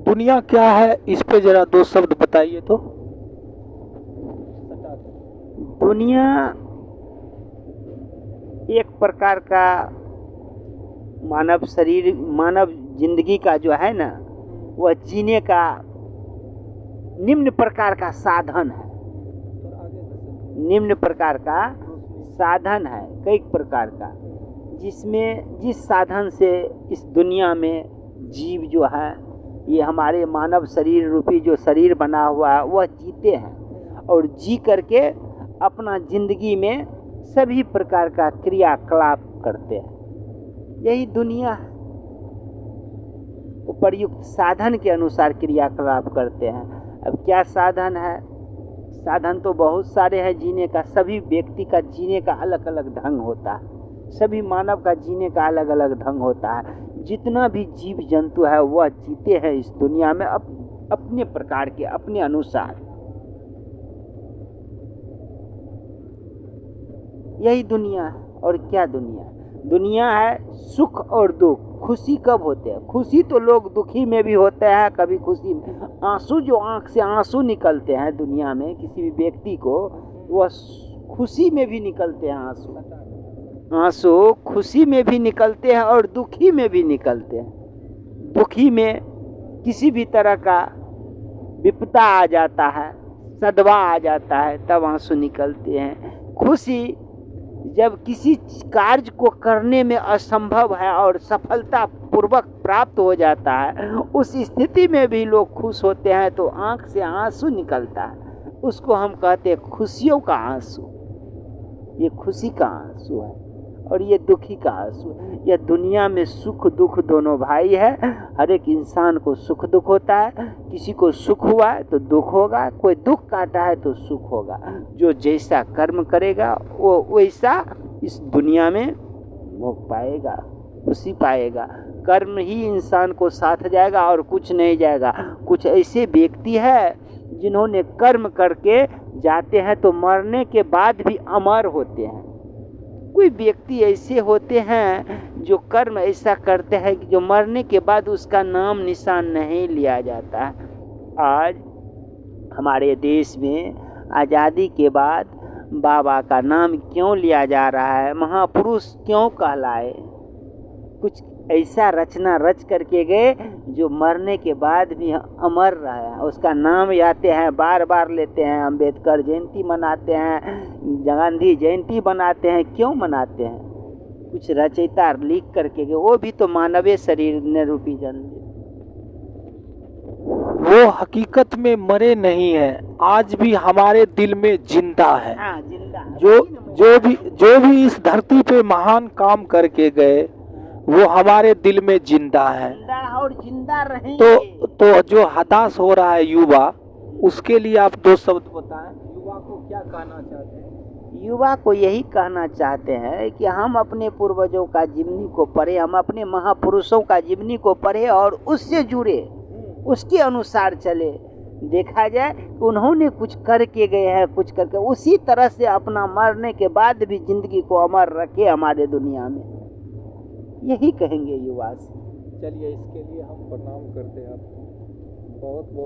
दुनिया क्या है, इस पे जरा दो शब्द बताइए तो। दुनिया एक प्रकार का मानव शरीर, मानव जिंदगी का जो है ना, वह जीने का निम्न प्रकार का साधन है। निम्न प्रकार का साधन है, कई प्रकार का, जिसमें जिस साधन से इस दुनिया में जीव जो है, ये हमारे मानव शरीर रूपी जो शरीर बना हुआ है, वह जीते हैं और जी करके अपना जिंदगी में सभी प्रकार का क्रियाकलाप करते हैं। यही दुनिया है। उपर्युक्त साधन के अनुसार क्रियाकलाप करते हैं। अब क्या साधन है? साधन तो बहुत सारे हैं जीने का। सभी व्यक्ति का जीने का अलग अलग ढंग होता है। सभी मानव का जीने का अलग अलग ढंग होता है। जितना भी जीव जंतु है वह जीते हैं इस दुनिया में अपने प्रकार के, अपने अनुसार। यही दुनिया है। और क्या दुनिया है? दुनिया है सुख और दुख। खुशी कब होते हैं? खुशी तो लोग दुखी में भी होते हैं, कभी खुशी में आंसू, जो आंख से आंसू निकलते हैं दुनिया में किसी भी व्यक्ति को, वह खुशी में भी निकलते हैं। आंसू खुशी में भी निकलते हैं और दुखी में भी निकलते हैं। दुखी में किसी भी तरह का विपदा आ जाता है, सदवा आ जाता है, तब आंसू निकलते हैं। खुशी जब किसी कार्य को करने में असंभव है और सफलता पूर्वक प्राप्त हो जाता है, उस स्थिति में भी लोग खुश होते हैं, तो आंख से आंसू निकलता है। उसको हम कहते हैं खुशियों का आंसू। ये खुशी का आंसू है और ये दुखी का आंसू है। यह दुनिया में सुख दुख दोनों भाई है। हर एक इंसान को सुख दुख होता है। किसी को सुख हुआ है तो दुख होगा, कोई दुख काटा है तो सुख होगा। जो जैसा कर्म करेगा वो वैसा इस दुनिया में भोग पाएगा, खुशी पाएगा। कर्म ही इंसान को साथ जाएगा और कुछ नहीं जाएगा। कुछ ऐसे व्यक्ति है जिन्होंने कर्म करके जाते हैं तो मरने के बाद भी अमर होते हैं। कोई व्यक्ति ऐसे होते हैं जो कर्म ऐसा करते हैं कि जो मरने के बाद उसका नाम निशान नहीं लिया जाता। आज हमारे देश में आज़ादी के बाद बाबा का नाम क्यों लिया जा रहा है? महापुरुष क्यों कहलाए? कुछ ऐसा रचना रच करके गए जो मरने के बाद भी अमर रहा। उसका नाम आते हैं, बार बार लेते हैं। अम्बेडकर जयंती मनाते हैं, गांधी जयंती मनाते हैं। क्यों मनाते हैं? कुछ रचयिता लिख करके गए, वो भी तो मानवीय शरीर ने रूपी जन्म। वो हकीकत में मरे नहीं है, आज भी हमारे दिल में जिंदा है। हाँ, जिंदा। जो भी इस धरती पे महान काम करके गए, वो हमारे दिल में जिंदा है। और जिंदा रहेंगे। तो जो हताश हो रहा है युवा, उसके लिए आप दो शब्द बताएं। युवा को क्या कहना चाहते हैं? युवा को यही कहना चाहते हैं कि हम अपने पूर्वजों का जीवनी को पढ़े, हम अपने महापुरुषों का जीवनी को पढ़े और उससे जुड़े, उसके अनुसार चले। देखा जाए उन्होंने कुछ करके गए हैं, कुछ करके उसी तरह से अपना मरने के बाद भी जिंदगी को अमर रखे हमारे दुनिया में। यही कहेंगे युवा से। चलिए, इसके लिए हम प्रणाम करते हैं आपको बहुत बहुत।